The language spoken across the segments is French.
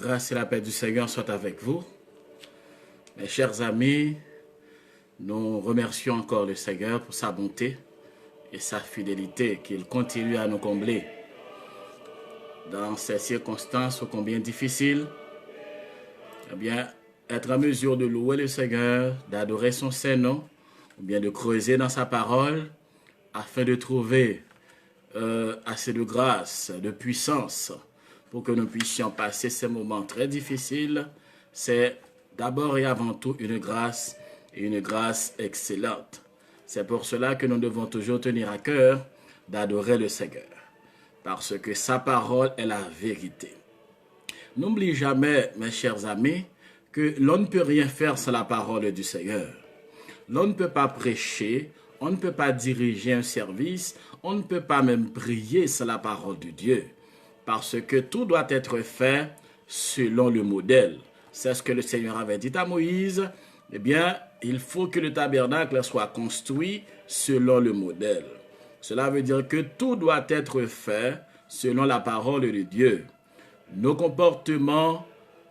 grâce et la paix du Seigneur soient avec vous. Mes chers amis, nous remercions encore le Seigneur pour sa bonté et sa fidélité qu'il continue à nous combler. Dans ces circonstances ô combien difficiles, eh bien, être en mesure de louer le Seigneur, d'adorer son Saint-Nom, ou bien de creuser dans sa parole, afin de trouver assez de grâce, de puissance, pour que nous puissions passer ces moments très difficiles, c'est d'abord et avant tout une grâce, et une grâce excellente. C'est pour cela que nous devons toujours tenir à cœur d'adorer le Seigneur, parce que sa parole est la vérité. N'oublie jamais, mes chers amis, que l'on ne peut rien faire sans la parole du Seigneur. L'on ne peut pas prêcher, on ne peut pas diriger un service, on ne peut pas même prier sans la parole de Dieu. Parce que tout doit être fait selon le modèle. C'est ce que le Seigneur avait dit à Moïse. Eh bien, il faut que le tabernacle soit construit selon le modèle. Cela veut dire que tout doit être fait selon la parole de Dieu. Nos comportements,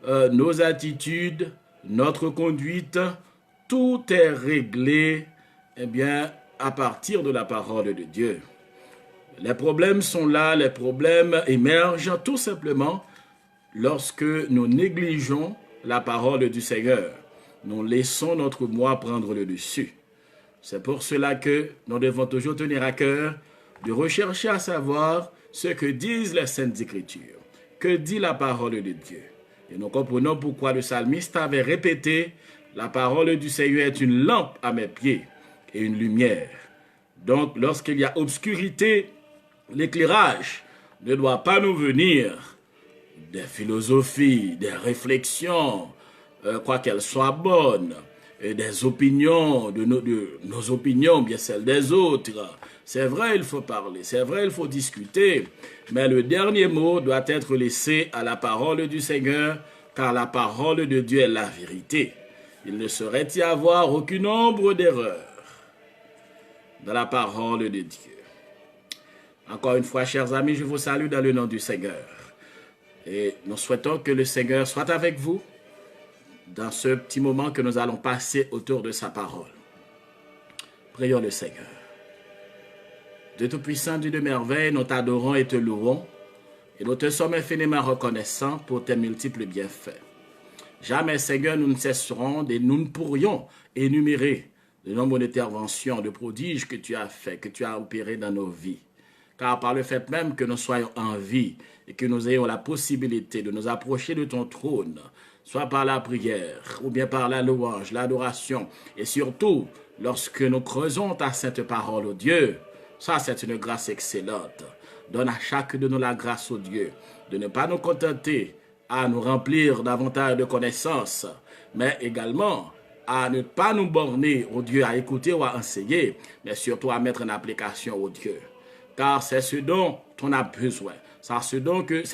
nos attitudes, notre conduite, tout est réglé, eh bien, à partir de la parole de Dieu. Les problèmes sont là, les problèmes émergent tout simplement lorsque nous négligeons la parole du Seigneur. Nous laissons notre moi prendre le dessus. C'est pour cela que nous devons toujours tenir à cœur de rechercher à savoir ce que disent les Saintes Écritures, que dit la parole de Dieu. Et nous comprenons pourquoi le psalmiste avait répété « La parole du Seigneur est une lampe à mes pieds et une lumière ». Donc, lorsqu'il y a obscurité, l'éclairage ne doit pas nous venir des philosophies, des réflexions, quoi qu'elles soient bonnes, et des opinions, de nos opinions, bien celles des autres. C'est vrai, il faut parler, c'est vrai, il faut discuter, mais le dernier mot doit être laissé à la parole du Seigneur, car la parole de Dieu est la vérité. Il ne saurait y avoir aucune ombre d'erreur dans la parole de Dieu. Encore une fois, chers amis, je vous salue dans le nom du Seigneur. Et nous souhaitons que le Seigneur soit avec vous dans ce petit moment que nous allons passer autour de sa parole. Prions le Seigneur. Dieu Tout-Puissant, Dieu de merveille, nous t'adorons et te louons, et nous te sommes infiniment reconnaissants pour tes multiples bienfaits. Jamais, Seigneur, nous ne cesserons et nous ne pourrions énumérer le nombre d'interventions, de prodiges que tu as fait, que tu as opérés dans nos vies. Car par le fait même que nous soyons en vie et que nous ayons la possibilité de nous approcher de ton trône, soit par la prière ou bien par la louange, l'adoration, et surtout lorsque nous creusons ta sainte parole, ô Dieu, ça c'est une grâce excellente. Donne à chaque de nous la grâce, ô Dieu, de ne pas nous contenter à nous remplir davantage de connaissances, mais également à ne pas nous borner, ô Dieu, à écouter ou à enseigner, mais surtout à mettre en application, ô Dieu. Car c'est ce dont on a besoin. C'est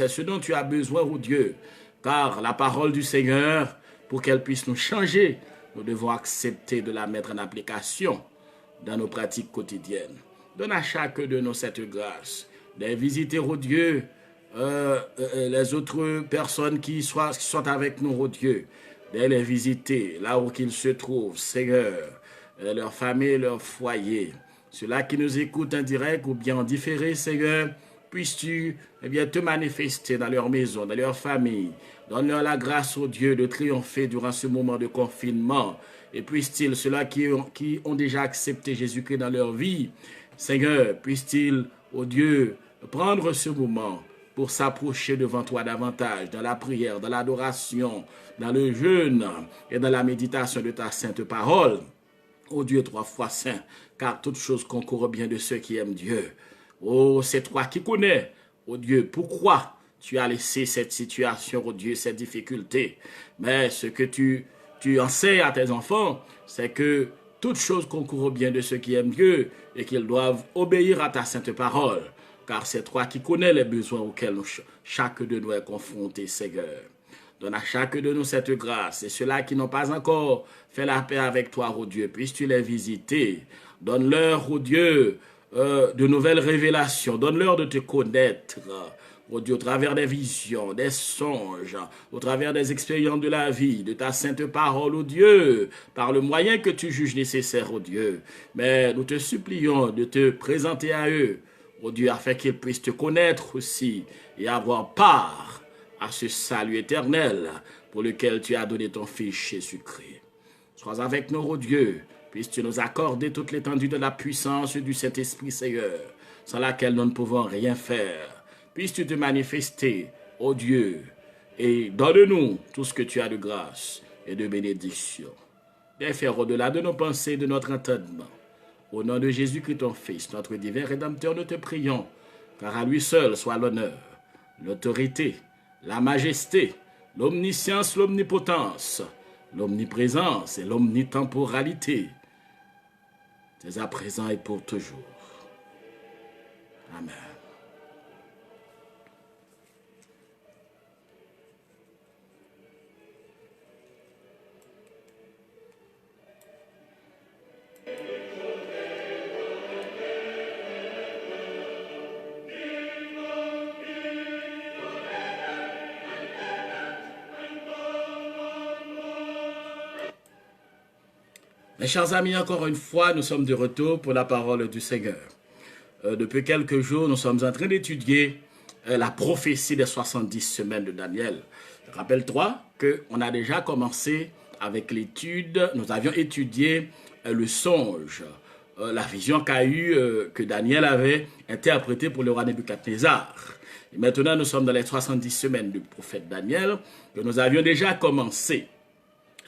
ce dont tu as besoin, ô Dieu. Car la parole du Seigneur, pour qu'elle puisse nous changer, nous devons accepter de la mettre en application dans nos pratiques quotidiennes. Donne à chaque de nous cette grâce de visiter, ô Dieu, les autres personnes qui sont avec nous, ô Dieu, de les visiter là où qu'ils se trouvent, Seigneur, leur famille, leur foyer. Ceux-là qui nous écoutent en direct ou bien en différé, Seigneur, puisses-tu te manifester dans leur maison, dans leur famille. Donne-leur la grâce, ô Dieu, de triompher durant ce moment de confinement. Et puissent-ils, ceux-là qui ont déjà accepté Jésus-Christ dans leur vie, Seigneur, puissent-ils, ô Dieu, prendre ce moment pour s'approcher devant toi davantage, dans la prière, dans l'adoration, dans le jeûne et dans la méditation de ta sainte parole. Ô Dieu, 3 fois saint, car toute chose concourt bien de ceux qui aiment Dieu. Oh, c'est toi qui connais, ô Dieu, pourquoi tu as laissé cette situation, ô Dieu, cette difficulté. Mais ce que tu enseignes à tes enfants, c'est que toute chose concourt bien de ceux qui aiment Dieu et qu'ils doivent obéir à ta sainte parole. Car c'est toi qui connais les besoins auxquels chaque de nous est confronté, Seigneur. Donne à chaque de nous cette grâce. Et ceux-là qui n'ont pas encore fait la paix avec toi, ô Dieu, puisses-tu les visiter. Donne-leur, ô Dieu, de nouvelles révélations. Donne-leur de te connaître. oh Dieu, au travers des visions, des songes, au travers des expériences de la vie, de ta sainte parole, oh Dieu, par le moyen que tu juges nécessaire, oh Dieu. Mais nous te supplions de te présenter à eux, oh Dieu, afin qu'ils puissent te connaître aussi et avoir part à ce salut éternel pour lequel tu as donné ton Fils Jésus-Christ. Sois avec nous, oh Dieu, puisses-tu nous accorder toute l'étendue de la puissance du Saint-Esprit, Seigneur, sans laquelle nous ne pouvons rien faire. Puisses-tu te manifester, ô Dieu, et donne-nous tout ce que tu as de grâce et de bénédiction. Viens faire au-delà de nos pensées, de notre entendement. Au nom de Jésus-Christ, ton Fils, notre divin Rédempteur, nous te prions, car à lui seul soit l'honneur, l'autorité, la majesté, l'omniscience, l'omnipotence, l'omniprésence et l'omnitemporalité, dès à présent et pour toujours. Amen. Mes chers amis, encore une fois, nous sommes de retour pour la parole du Seigneur. Depuis quelques jours, nous sommes en train d'étudier la prophétie des 70 semaines de Daniel. Rappelle-toi qu'on a déjà commencé avec l'étude, nous avions étudié le songe, la vision que Daniel avait interprétée pour le roi Nebuchadnezzar. Et maintenant, nous sommes dans les 70 semaines du prophète Daniel que nous avions déjà commencé.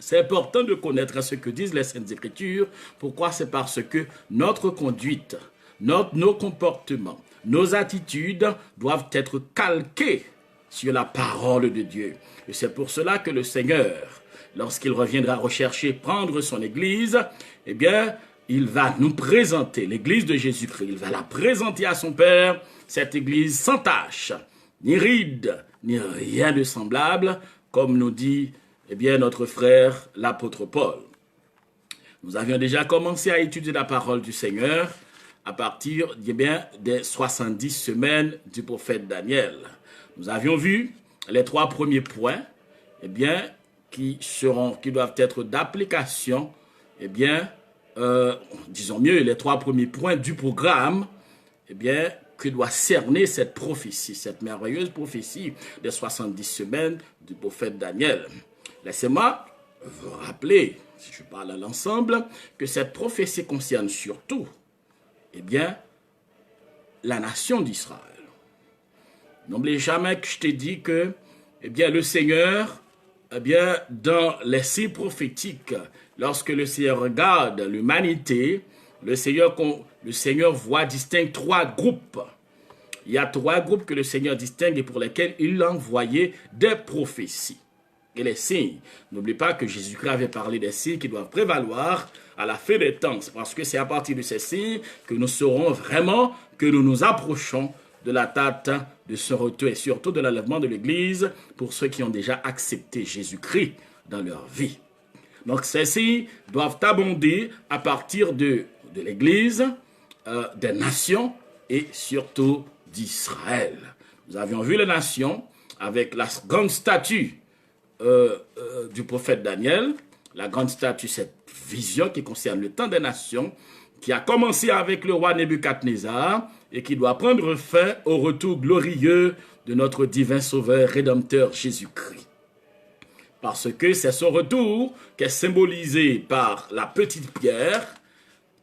C'est important de connaître ce que disent les Saintes Écritures. Pourquoi? C'est parce que notre conduite, nos comportements, nos attitudes doivent être calqués sur la parole de Dieu. Et c'est pour cela que le Seigneur, lorsqu'il reviendra rechercher, prendre son Église, eh bien, il va nous présenter l'Église de Jésus-Christ. Il va la présenter à son Père, cette Église sans tache, ni ride, ni rien de semblable, comme nous dit eh bien, notre frère, l'apôtre Paul. Nous avions déjà commencé à étudier la parole du Seigneur à partir eh bien, des 70 semaines du prophète Daniel. Nous avions vu les 3 premiers points eh bien, qui doivent être d'application, eh bien, disons mieux, les 3 premiers points du programme eh bien, que doit cerner cette prophétie, cette merveilleuse prophétie des 70 semaines du prophète Daniel. Laissez-moi vous rappeler, si je parle à l'ensemble, que cette prophétie concerne surtout, eh bien, la nation d'Israël. N'oubliez jamais que je t'ai dit que, eh bien, le Seigneur, eh bien, dans les signes prophétiques, lorsque le Seigneur regarde l'humanité, le Seigneur distingue 3 groupes. Il y a 3 groupes que le Seigneur distingue et pour lesquels il a envoyé des prophéties. Et les signes, n'oublie pas que Jésus-Christ avait parlé des signes qui doivent prévaloir à la fin des temps. Parce que c'est à partir de ces signes que nous saurons vraiment que nous nous approchons de la date de son retour et surtout de l'enlèvement de l'Église pour ceux qui ont déjà accepté Jésus-Christ dans leur vie. Donc ces signes doivent abonder à partir de l'Église, des nations et surtout d'Israël. Nous avions vu les nations avec la grande statue du prophète Daniel. La grande statue, cette vision qui concerne le temps des nations, qui a commencé avec le roi Nebuchadnezzar et qui doit prendre fin au retour glorieux de notre divin sauveur rédempteur Jésus-Christ. Parce que c'est son retour qui est symbolisé par la petite pierre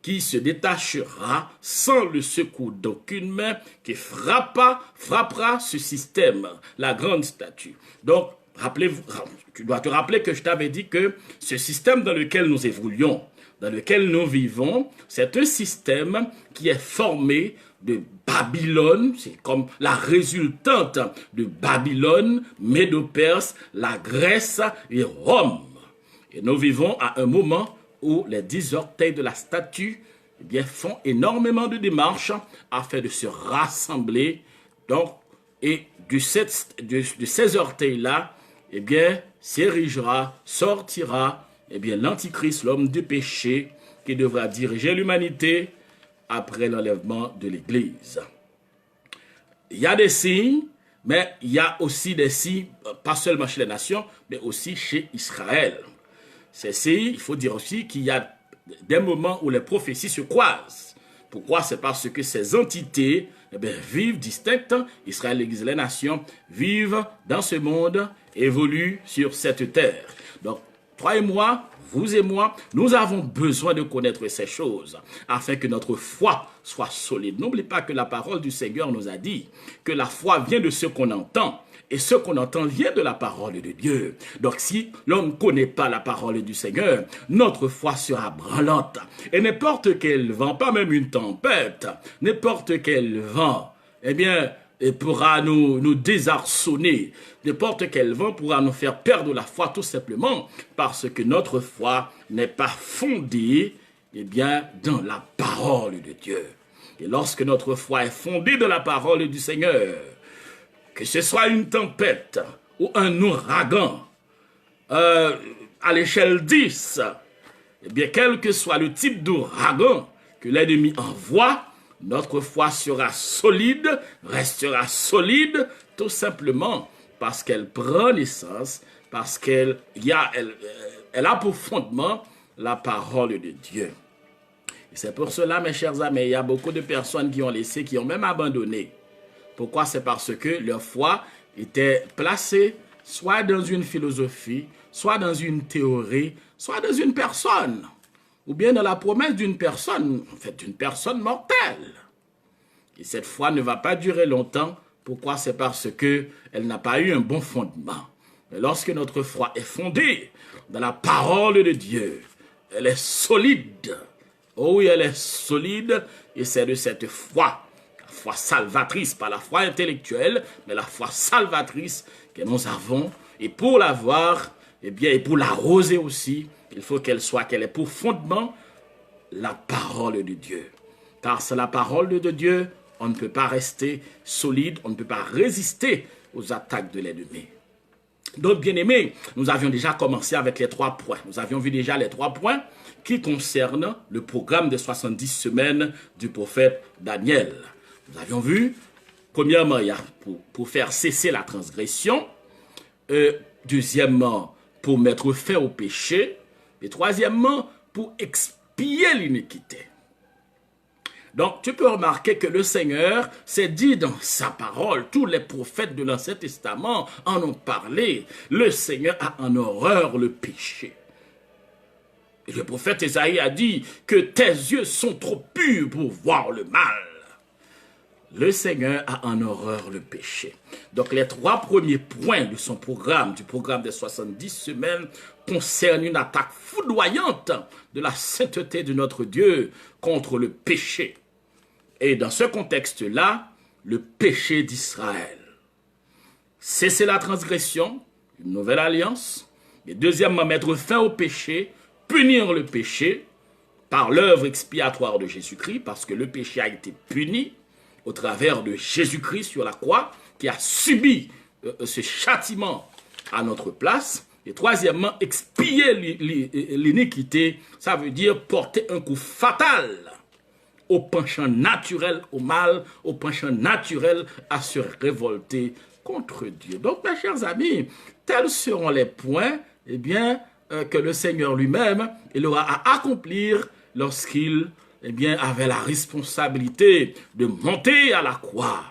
qui se détachera sans le secours d'aucune main, qui frappera ce système, la grande statue. Donc, rappelez-vous, tu dois te rappeler que je t'avais dit que ce système dans lequel nous évoluons, dans lequel nous vivons, c'est un système qui est formé de Babylone, c'est comme la résultante de Babylone, Médo-Perse, la Grèce et Rome. Et nous vivons à un moment où les 10 orteils de la statue eh bien, font énormément de démarches afin de se rassembler. Donc, et de ces orteils-là, eh bien, s'érigera, sortira, eh bien, l'Antichrist, l'homme du péché, qui devra diriger l'humanité après l'enlèvement de l'Église. Il y a des signes Mais il y a aussi des signes, pas seulement chez les nations, mais aussi chez Israël. Ces signes, il faut dire aussi qu'il y a des moments où les prophéties se croisent. Pourquoi? C'est parce que ces entités vivent distinctes. Israël, l'Église, les nations vivent dans ce monde, évoluent sur cette terre. Donc, toi et moi, vous et moi, nous avons besoin de connaître ces choses afin que notre foi soit solide. N'oublie pas que la parole du Seigneur nous a dit que la foi vient de ce qu'on entend. Et ce qu'on entend vient de la parole de Dieu. Donc si l'on ne connaît pas la parole du Seigneur, notre foi sera branlante. Et n'importe quel vent, pas même une tempête, n'importe quel vent, eh bien, pourra nous désarçonner. N'importe quel vent pourra nous faire perdre la foi tout simplement parce que notre foi n'est pas fondée, eh bien, dans la parole de Dieu. Et lorsque notre foi est fondée dans la parole du Seigneur, que ce soit une tempête ou un ouragan à l'échelle 10, eh bien, quel que soit le type d'ouragan que l'ennemi envoie, notre foi sera solide, restera solide, tout simplement parce qu'elle prend naissance, parce qu'elle a pour fondement la parole de Dieu. Et c'est pour cela, mes chers amis, il y a beaucoup de personnes qui ont laissé, qui ont même abandonné. Pourquoi? C'est parce que leur foi était placée soit dans une philosophie, soit dans une théorie, soit dans une personne, ou bien dans la promesse d'une personne, en fait d'une personne mortelle. Et cette foi ne va pas durer longtemps. Pourquoi? C'est parce qu'elle n'a pas eu un bon fondement. Mais lorsque notre foi est fondée dans la parole de Dieu, elle est solide. Oh oui, elle est solide, et c'est de cette foi salvatrice, pas la foi intellectuelle, mais la foi salvatrice que nous avons. Et pour l'avoir, eh bien, et pour l'arroser aussi, il faut qu'elle ait pour fondement la parole de Dieu. Car c'est la parole de Dieu, on ne peut pas rester solide, on ne peut pas résister aux attaques de l'ennemi. Donc, bien-aimés, nous avions déjà commencé avec les 3 points. Nous avions vu déjà les 3 points qui concernent le programme des 70 semaines du prophète Daniel. Nous avions vu, premièrement, il y a pour faire cesser la transgression, deuxièmement, pour mettre fin au péché, et troisièmement, pour expier l'iniquité. Donc, tu peux remarquer que le Seigneur s'est dit dans sa parole, tous les prophètes de l'Ancien Testament en ont parlé, le Seigneur a en horreur le péché. Et le prophète Ésaïe a dit que tes yeux sont trop purs pour voir le mal. Le Seigneur a en horreur le péché. Donc les 3 premiers points de son programme, du programme des 70 semaines, concernent une attaque foudroyante de la sainteté de notre Dieu contre le péché. Et dans ce contexte-là, le péché d'Israël. Cesser la transgression, une nouvelle alliance. Et deuxièmement, mettre fin au péché, punir le péché par l'œuvre expiatoire de Jésus-Christ, parce que le péché a été puni au travers de Jésus-Christ sur la croix, qui a subi ce châtiment à notre place. Et troisièmement, expier l'iniquité, ça veut dire porter un coup fatal au penchant naturel, au mal, au penchant naturel à se révolter contre Dieu. Donc, mes chers amis, tels seront les points, eh bien, que le Seigneur lui-même, il aura à accomplir lorsqu'il avait la responsabilité de monter à la croix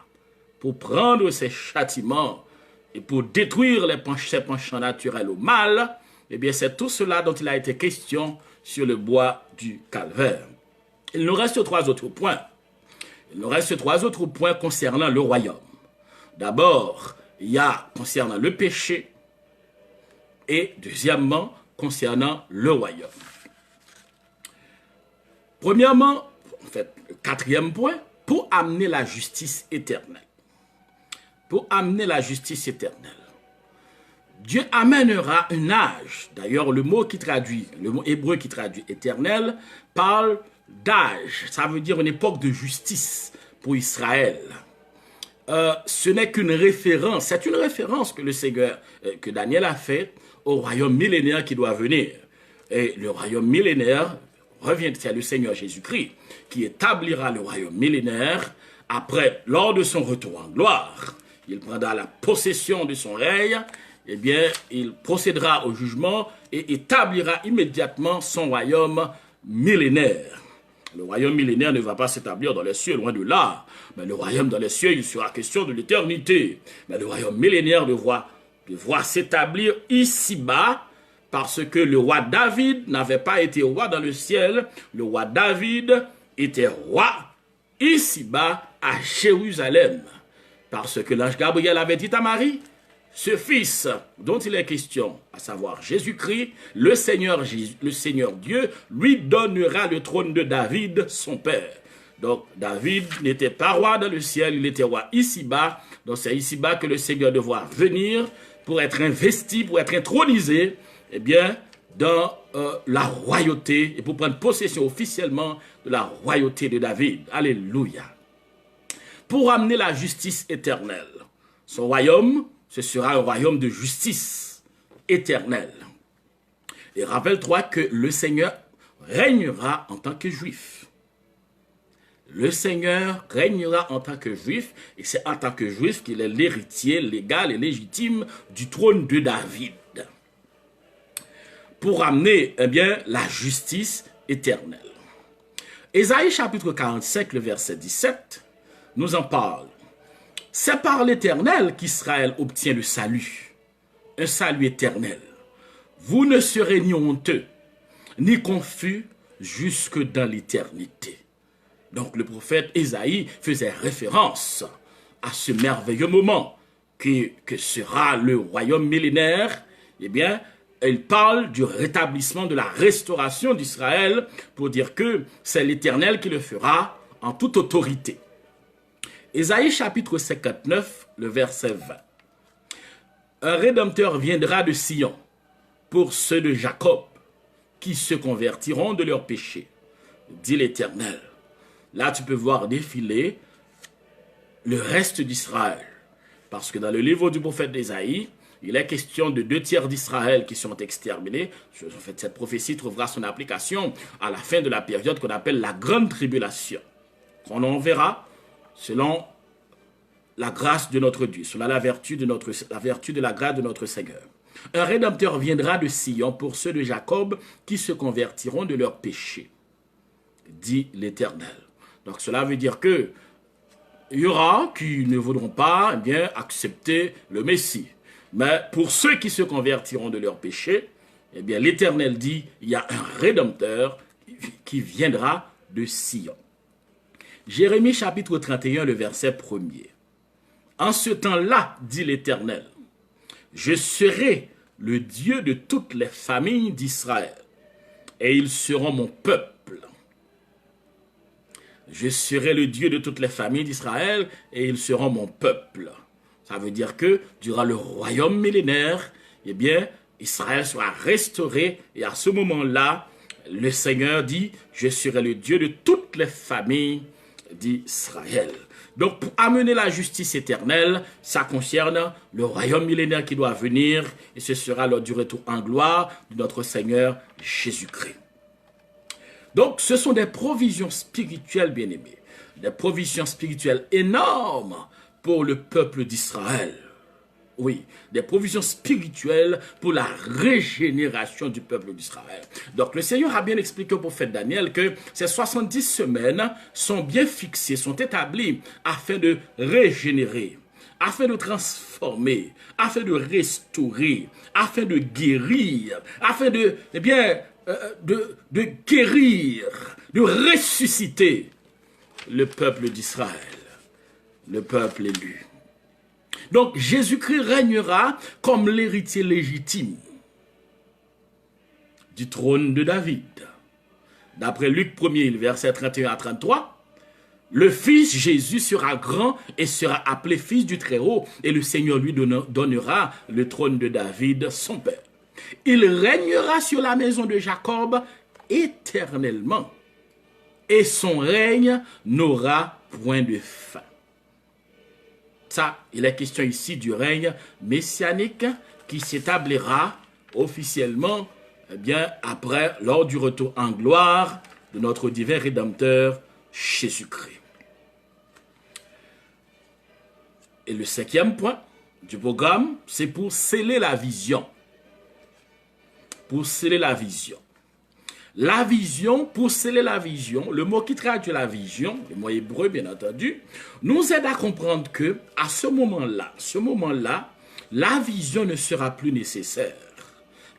pour prendre ses châtiments et pour détruire ses penchants naturels au mal. Eh bien, c'est tout cela dont il a été question sur le bois du Calvaire. Il nous reste 3 autres points. Il nous reste 3 autres points concernant le royaume. D'abord, il y a concernant le péché et deuxièmement, concernant le royaume. Premièrement, en fait, le 4e point, pour amener la justice éternelle. Pour amener la justice éternelle. Dieu amènera un âge. D'ailleurs, le mot hébreu qui traduit éternel, parle d'âge. Ça veut dire une époque de justice pour Israël. Ce n'est qu'une référence. C'est une référence que le Seigneur, que Daniel a fait au royaume millénaire qui doit venir. Et le royaume millénaire revient, c'est le Seigneur Jésus-Christ qui établira le royaume millénaire après, lors de son retour en gloire. il prendra la possession de son règne, eh bien, il procédera au jugement et établira immédiatement son royaume millénaire. Le royaume millénaire ne va pas s'établir dans les cieux, loin de là. Mais le royaume dans les cieux, il sera question de l'éternité. Mais le royaume millénaire devra s'établir ici-bas, parce que le roi David n'avait pas été roi dans le ciel. Le roi David était roi ici-bas à Jérusalem. Parce que l'ange Gabriel avait dit à Marie, ce fils dont il est question, à savoir Jésus-Christ, le Seigneur Dieu, lui donnera le trône de David, son père. Donc David n'était pas roi dans le ciel, il était roi ici-bas. Donc c'est ici-bas que le Seigneur devra venir pour être investi, pour être intronisé, eh bien, dans la royauté et pour prendre possession officiellement de la royauté de David. Alléluia. Pour amener la justice éternelle. Son royaume, ce sera un royaume de justice éternelle. Et rappelle-toi que le Seigneur régnera en tant que juif. Le Seigneur régnera en tant que juif, et c'est en tant que juif qu'il est l'héritier légal et légitime du trône de David. Pour amener, eh bien, la justice éternelle. Ésaïe chapitre 45, le verset 17, nous en parle. C'est par l'Éternel qu'Israël obtient le salut, un salut éternel. Vous ne serez ni honteux, ni confus jusque dans l'éternité. Donc le prophète Ésaïe faisait référence à ce merveilleux moment que sera le royaume millénaire. Eh bien, il parle du rétablissement, de la restauration d'Israël pour dire que c'est l'Éternel qui le fera en toute autorité. Ésaïe chapitre 59, le verset 20. Un rédempteur viendra de Sion pour ceux de Jacob qui se convertiront de leurs péchés, dit l'Éternel. Là, tu peux voir défiler le reste d'Israël. Parce que dans le livre du prophète d'Ésaïe, il est question de 2/3 d'Israël qui sont exterminés. En fait, cette prophétie trouvera son application à la fin de la période qu'on appelle la grande tribulation. On en verra selon la grâce de notre Dieu, selon la vertu de la grâce de notre Seigneur. Un rédempteur viendra de Sion pour ceux de Jacob qui se convertiront de leurs péchés, dit l'Éternel. Donc cela veut dire que il y aura qui ne voudront pas eh bien, accepter le Messie. Mais pour ceux qui se convertiront de leurs péchés, eh bien l'Éternel dit, il y a un rédempteur qui viendra de Sion. Jérémie chapitre 31, le verset 1er. En ce temps-là, dit l'Éternel, je serai le Dieu de toutes les familles d'Israël, et ils seront mon peuple. Je serai le Dieu de toutes les familles d'Israël, et ils seront mon peuple. Ça veut dire que durant le royaume millénaire, eh bien, Israël sera restauré, et à ce moment-là, le Seigneur dit, je serai le Dieu de toutes les familles d'Israël. Donc, pour amener la justice éternelle, ça concerne le royaume millénaire qui doit venir, et ce sera lors du retour en gloire de notre Seigneur Jésus-Christ. Donc, ce sont des provisions spirituelles, bien-aimés, des provisions spirituelles énormes pour le peuple d'Israël. Oui, des provisions spirituelles pour la régénération du peuple d'Israël. Donc le Seigneur a bien expliqué au prophète Daniel que ces 70 semaines sont bien fixées, sont établies afin de régénérer, afin de transformer, afin de restaurer, afin de guérir, afin de, eh bien, de guérir, de ressusciter le peuple d'Israël, le peuple élu. Donc Jésus-Christ régnera comme l'héritier légitime du trône de David. D'après Luc 1er, verset 31 à 33, le Fils Jésus sera grand et sera appelé Fils du Très-Haut, et le Seigneur lui donnera le trône de David, son père. Il régnera sur la maison de Jacob éternellement, et son règne n'aura point de fin. Ça, il est question ici du règne messianique qui s'établira officiellement eh bien, après, lors du retour en gloire de notre divin Rédempteur Jésus-Christ. Et le cinquième point du programme, c'est pour sceller la vision. Pour sceller la vision. La vision, pour sceller la vision, le mot qui traduit la vision, le mot hébreu bien entendu, nous aide à comprendre que à ce moment-là, la vision ne sera plus nécessaire.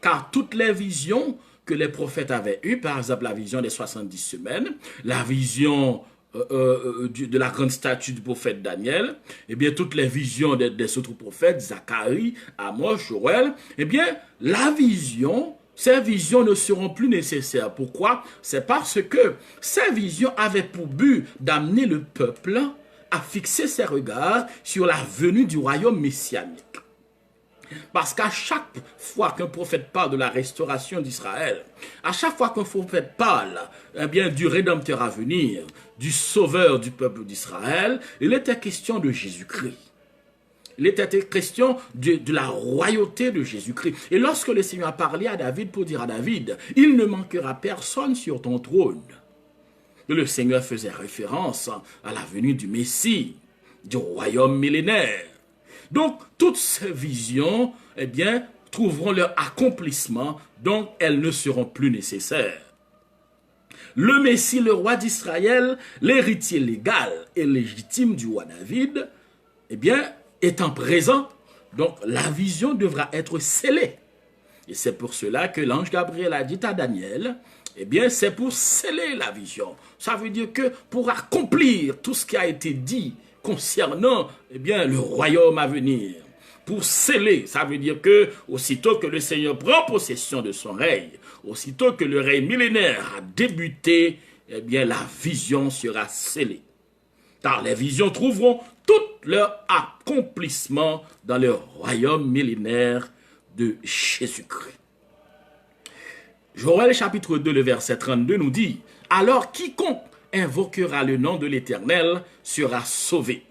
Car toutes les visions que les prophètes avaient eues, par exemple la vision des 70 semaines, la vision de la grande statue du prophète Daniel, eh bien toutes les visions des autres prophètes, Zacharie, Amos, Joël, eh bien ces visions ne seront plus nécessaires. Pourquoi? C'est parce que ces visions avaient pour but d'amener le peuple à fixer ses regards sur la venue du royaume messianique. Parce qu'à chaque fois qu'un prophète parle de la restauration d'Israël, à chaque fois qu'un prophète parle du Rédempteur à venir, du Sauveur du peuple d'Israël, il était question de Jésus-Christ. Il était question de la royauté de Jésus-Christ. Et lorsque le Seigneur a parlé à David pour dire à David, « Il ne manquera personne sur ton trône », le Seigneur faisait référence à la venue du Messie, du royaume millénaire. Donc, toutes ces visions, eh bien, trouveront leur accomplissement, donc elles ne seront plus nécessaires. Le Messie, le roi d'Israël, l'héritier légal et légitime du roi David, eh bien, étant présent, donc la vision devra être scellée. Et c'est pour cela que l'ange Gabriel a dit à Daniel, eh bien, c'est pour sceller la vision. Ça veut dire que pour accomplir tout ce qui a été dit concernant eh bien, le royaume à venir, pour sceller, ça veut dire que aussitôt que le Seigneur prend possession de son règne, aussitôt que le règne millénaire a débuté, eh bien, la vision sera scellée. Car les visions trouveront tout leur accomplissement dans le royaume millénaire de Jésus-Christ. Joël chapitre 2, le verset 32 nous dit, « Alors quiconque invoquera le nom de l'Éternel sera sauvé.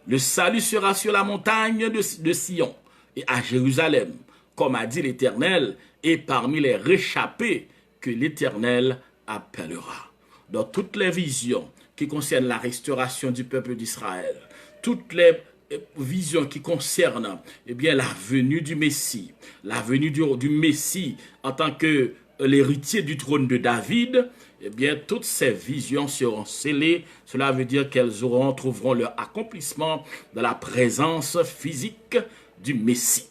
Le salut sera sur la montagne de Sion et à Jérusalem, comme a dit l'Éternel, et parmi les réchappés que l'Éternel appellera. » Dans toutes les visions qui concernent la restauration du peuple d'Israël, toutes les visions qui concernent eh bien, la venue du Messie, la venue du Messie en tant que l'héritier du trône de David, eh bien, toutes ces visions seront scellées. Cela veut dire qu'elles trouveront leur accomplissement dans la présence physique du Messie.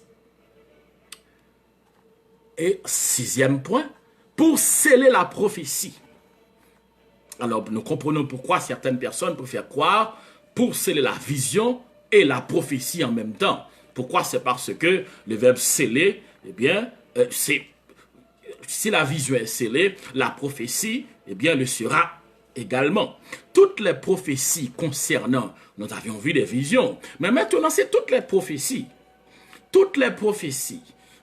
Et sixième point, pour sceller la prophétie. Alors, nous comprenons pourquoi certaines personnes préfèrent croire pour sceller la vision et la prophétie en même temps. Pourquoi? C'est parce que le verbe sceller, eh bien, si la vision est scellée, la prophétie, eh bien, le sera également. Toutes les prophéties concernant, nous avions vu des visions, mais maintenant, c'est toutes les prophéties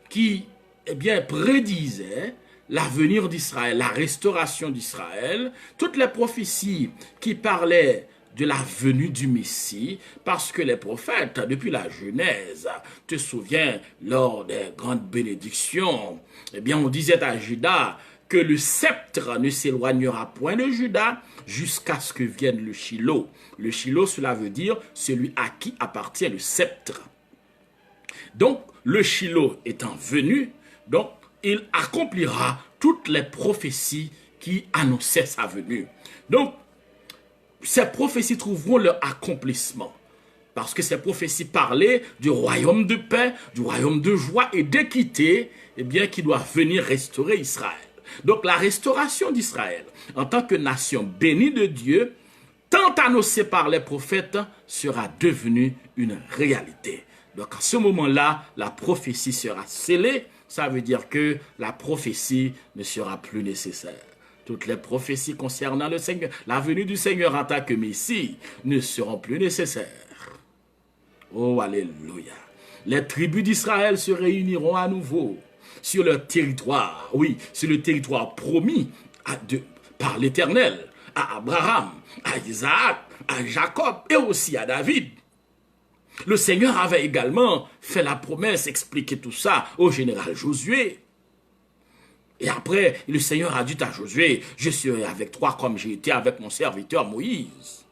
qui, eh bien, prédisaient l'avenir d'Israël, la restauration d'Israël, toutes les prophéties qui parlaient de la venue du Messie, parce que les prophètes, depuis la Genèse, te souviens, lors des grandes bénédictions, eh bien, on disait à Juda que le sceptre ne s'éloignera point de Juda jusqu'à ce que vienne le Shiloh. Le Shiloh, cela veut dire celui à qui appartient le sceptre. Donc, le Shiloh étant venu, donc, il accomplira toutes les prophéties qui annonçaient sa venue. Donc, ces prophéties trouveront leur accomplissement. Parce que ces prophéties parlaient du royaume de paix, du royaume de joie et d'équité, eh bien, qui doit venir restaurer Israël. Donc, la restauration d'Israël, en tant que nation bénie de Dieu, tant annoncée par les prophètes, sera devenue une réalité. Donc, à ce moment-là, la prophétie sera scellée. Ça veut dire que la prophétie ne sera plus nécessaire. Toutes les prophéties concernant le Seigneur, la venue du Seigneur en tant que Messie, ne seront plus nécessaires. Oh, alléluia. Les tribus d'Israël se réuniront à nouveau sur leur territoire, oui, sur le territoire promis par l'Éternel, à Abraham, à Isaac, à Jacob et aussi à David. Le Seigneur avait également fait la promesse, expliqué tout ça au général Josué. Et après, le Seigneur a dit à Josué, je serai avec toi comme j'ai été avec mon serviteur Moïse.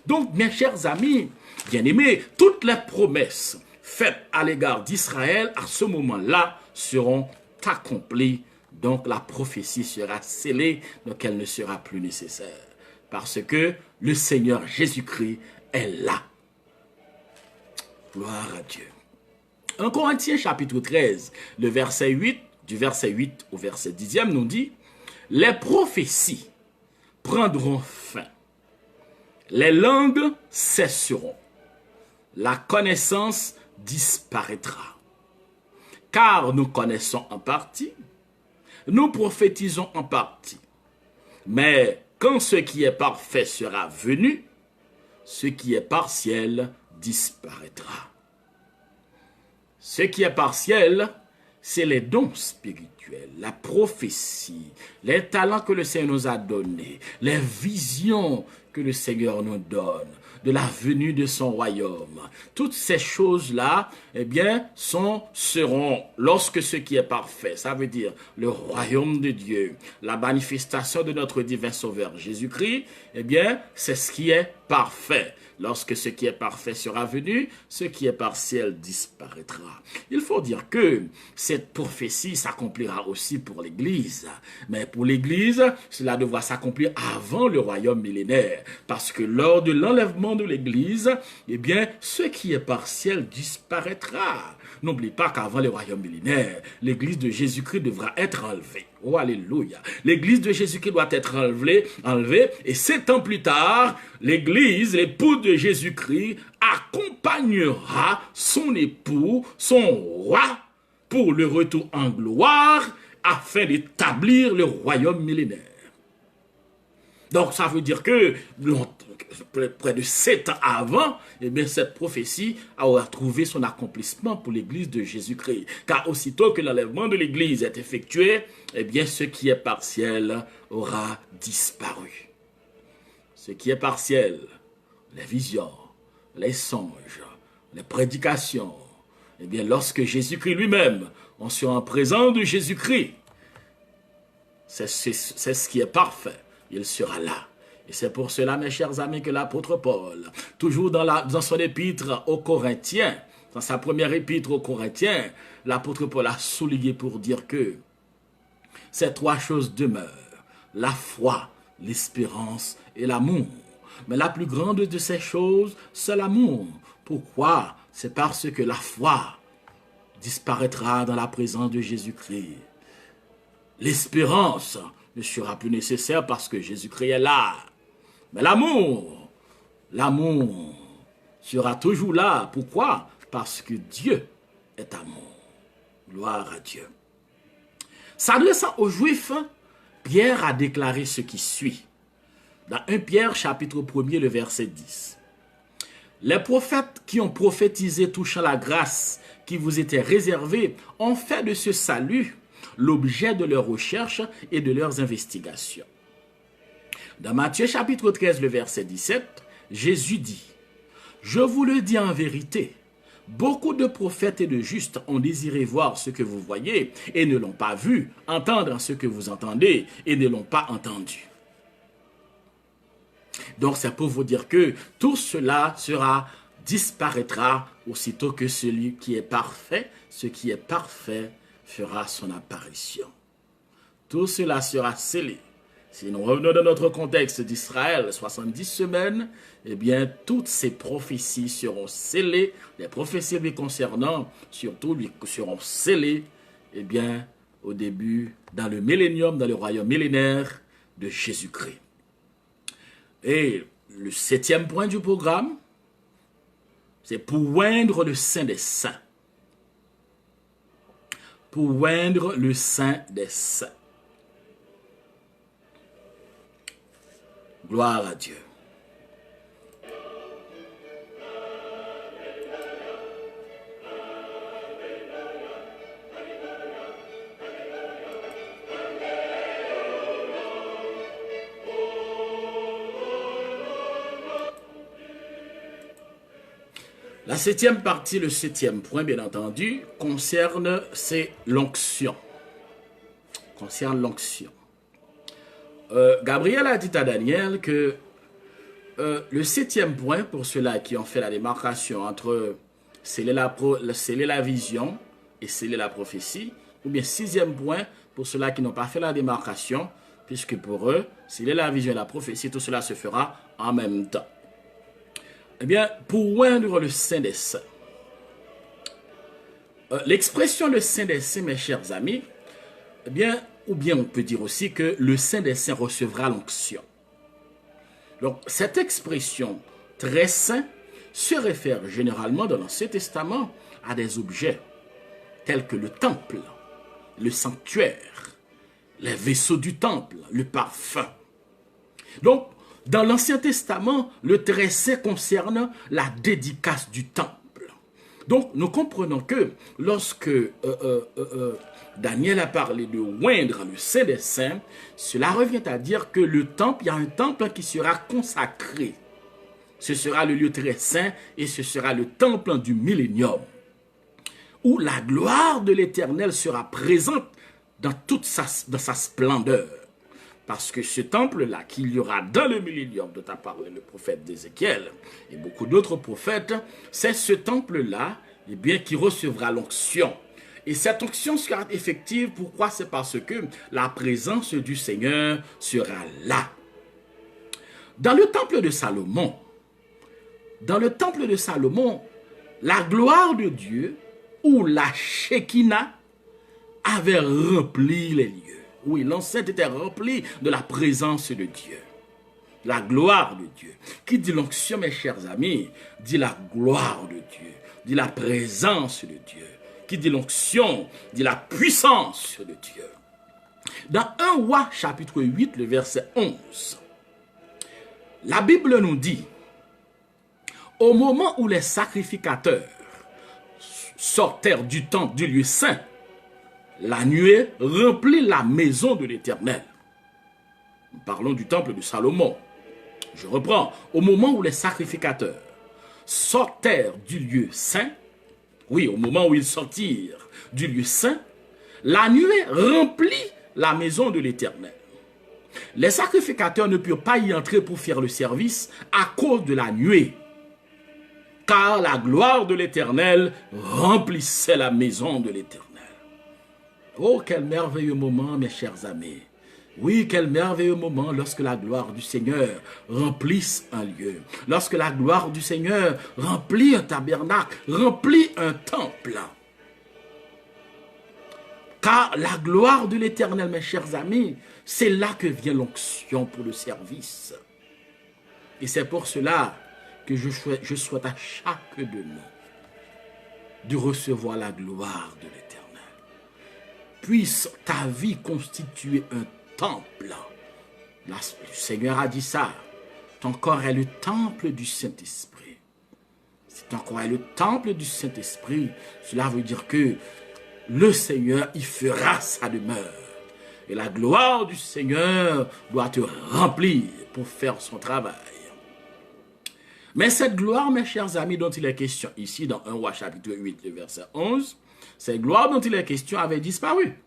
Donc, mes chers amis, bien-aimés, toutes les promesses faites à l'égard d'Israël à ce moment-là seront accomplies. Donc, la prophétie sera scellée, donc elle ne sera plus nécessaire. Parce que le Seigneur Jésus-Christ est là. Gloire à Dieu. 1 Corinthiens chapitre 13, le verset 8, du verset 8 au verset 10e nous dit, « Les prophéties prendront fin, les langues cesseront, la connaissance disparaîtra. Car nous connaissons en partie, nous prophétisons en partie. Mais quand ce qui est parfait sera venu, ce qui est partiel disparaîtra. » Ce qui est partiel, c'est les dons spirituels, la prophétie, les talents que le Seigneur nous a donnés, les visions que le Seigneur nous donne, de la venue de son royaume. Toutes ces choses-là, eh bien, seront, lorsque ce qui est parfait, ça veut dire le royaume de Dieu, la manifestation de notre divin Sauveur Jésus-Christ, eh bien, c'est ce qui est parfait. Lorsque ce qui est parfait sera venu, ce qui est partiel disparaîtra. Il faut dire que cette prophétie s'accomplira aussi pour l'Église. Mais pour l'Église, cela devra s'accomplir avant le royaume millénaire. Parce que lors de l'enlèvement de l'Église, eh bien, ce qui est partiel disparaîtra. N'oublie pas qu'avant le royaume millénaire, l'Église de Jésus-Christ devra être enlevée. Oh, alléluia. L'Église de Jésus-Christ doit être enlevée, et 7 ans plus tard, l'Église, l'époux de Jésus-Christ, accompagnera son époux, son roi, pour le retour en gloire, afin d'établir le royaume millénaire. Donc, ça veut dire que près de 7 ans avant, eh bien, cette prophétie aura trouvé son accomplissement pour l'Église de Jésus-Christ. Car aussitôt que l'enlèvement de l'Église est effectué, eh bien, ce qui est partiel aura disparu. Ce qui est partiel, les visions, les songes, les prédications, eh bien, lorsque Jésus-Christ lui-même, on sera en présence de Jésus-Christ, c'est ce qui est parfait. Il sera là. Et c'est pour cela, mes chers amis, que l'apôtre Paul, toujours dans son épître aux Corinthiens, dans sa première épître aux Corinthiens, l'apôtre Paul a souligné pour dire que ces 3 choses demeurent, la foi, l'espérance et l'amour. Mais la plus grande de ces choses, c'est l'amour. Pourquoi? C'est parce que la foi disparaîtra dans la présence de Jésus-Christ. L'espérance ne sera plus nécessaire parce que Jésus-Christ est là. Mais l'amour sera toujours là. Pourquoi? Parce que Dieu est amour. Gloire à Dieu. S'adressant aux Juifs, Pierre a déclaré ce qui suit. Dans 1 Pierre, chapitre 1er, le verset 10. Les prophètes qui ont prophétisé touchant la grâce qui vous était réservée ont fait de ce salut l'objet de leurs recherches et de leurs investigations. Dans Matthieu chapitre 13, le verset 17, Jésus dit, « Je vous le dis en vérité, beaucoup de prophètes et de justes ont désiré voir ce que vous voyez et ne l'ont pas vu, entendre ce que vous entendez et ne l'ont pas entendu. » Donc c'est pour vous dire que tout cela disparaîtra aussitôt que celui qui est parfait, ce qui est parfait, fera son apparition. Tout cela sera scellé. Si nous revenons dans notre contexte d'Israël, 70 semaines, eh bien, toutes ces prophéties seront scellées. Les prophéties lui concernant, surtout, lui seront scellées, eh bien, au début, dans le millénium, dans le royaume millénaire de Jésus-Christ. Et le 7e point du programme, c'est pour oindre le Saint des Saints. Pour oindre le Saint des Saints. Gloire à Dieu. La 7e partie, le 7e point, bien entendu, concerne l'onction. Concerne l'onction. Gabriel a dit à Daniel que le 7e point, pour ceux-là qui ont fait la démarcation entre sceller la vision et sceller la prophétie, ou bien 6e point, pour ceux-là qui n'ont pas fait la démarcation, puisque pour eux, sceller la vision et la prophétie, tout cela se fera en même temps. Eh bien, pour oindre le Saint des Saints, l'expression le Saint des Saints, mes chers amis, eh bien, ou bien on peut dire aussi que le Saint des Saints recevra l'onction. Donc, cette expression très saint se réfère généralement dans l'Ancien Testament à des objets tels que le temple, le sanctuaire, les vaisseaux du temple, le parfum. Donc, dans l'Ancien Testament, le très saint concerne la dédicace du temple. Donc, nous comprenons que lorsque Daniel a parlé de oindre le Saint des Saints, cela revient à dire que le temple, il y a un temple qui sera consacré. Ce sera le lieu très saint et ce sera le temple du millénium, où la gloire de l'Éternel sera présente dans toute sa splendeur. Parce que ce temple-là qu'il y aura dans le millénium dont a parlé le prophète d'Ézéchiel et beaucoup d'autres prophètes, c'est ce temple-là qui recevra l'onction. Et cette onction sera effective. Pourquoi? C'est parce que la présence du Seigneur sera là. Dans le temple de Salomon, la gloire de Dieu ou la Shekinah avait rempli les lieux. Oui, l'enceinte était remplie de la présence de Dieu. La gloire de Dieu. Qui dit l'onction, mes chers amis, dit la gloire de Dieu, dit la présence de Dieu. Qui dit l'onction, dit la puissance de Dieu. Dans 1 Roi, chapitre 8, le verset 11, la Bible nous dit, au moment où les sacrificateurs sortèrent du temple du lieu saint, la nuée remplit la maison de l'Éternel. Nous parlons du temple de Salomon. Je reprends. Au moment où les sacrificateurs sortèrent du lieu saint, oui, au moment où ils sortirent du lieu saint, la nuée remplit la maison de l'Éternel. Les sacrificateurs ne purent pas y entrer pour faire le service à cause de la nuée, car la gloire de l'Éternel remplissait la maison de l'Éternel. Oh, quel merveilleux moment, mes chers amis. Oui, quel merveilleux moment lorsque la gloire du Seigneur remplisse un lieu. Lorsque la gloire du Seigneur remplit un tabernacle, remplit un temple. Car la gloire de l'Éternel, mes chers amis, c'est là que vient l'onction pour le service. Et c'est pour cela que je souhaite à chaque de nous de recevoir la gloire de l'Éternel. Puisse ta vie constituer un temple. Le Seigneur a dit ça. Ton corps est le temple du Saint-Esprit. Si ton corps est le temple du Saint-Esprit, cela veut dire que le Seigneur y fera sa demeure. Et la gloire du Seigneur doit te remplir pour faire son travail. Mais cette gloire, mes chers amis, dont il est question ici dans 1 Roi chapitre 8, verset 11, cette gloire dont il est question avait disparu.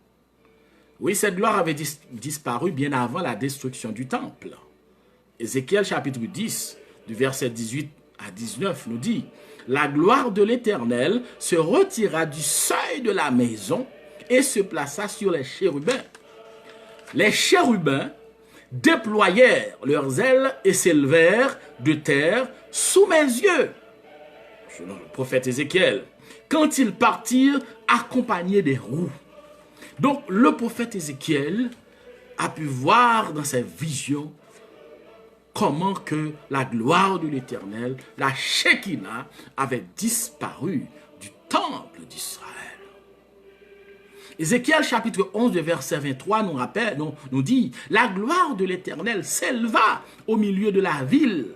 Oui, cette gloire avait disparu bien avant la destruction du temple. Ézéchiel chapitre 10, du verset 18 à 19 nous dit, « La gloire de l'Éternel se retira du seuil de la maison et se plaça sur les chérubins. Les chérubins déployèrent leurs ailes et s'élevèrent de terre sous mes yeux. » Selon le prophète Ézéchiel, quand ils partirent accompagnés des roues. Donc le prophète Ézéchiel a pu voir dans ses visions comment que la gloire de l'Éternel, la Shekinah, avait disparu du temple d'Israël. Ézéchiel chapitre 11, verset 23 nous dit, « La gloire de l'Éternel s'éleva au milieu de la ville,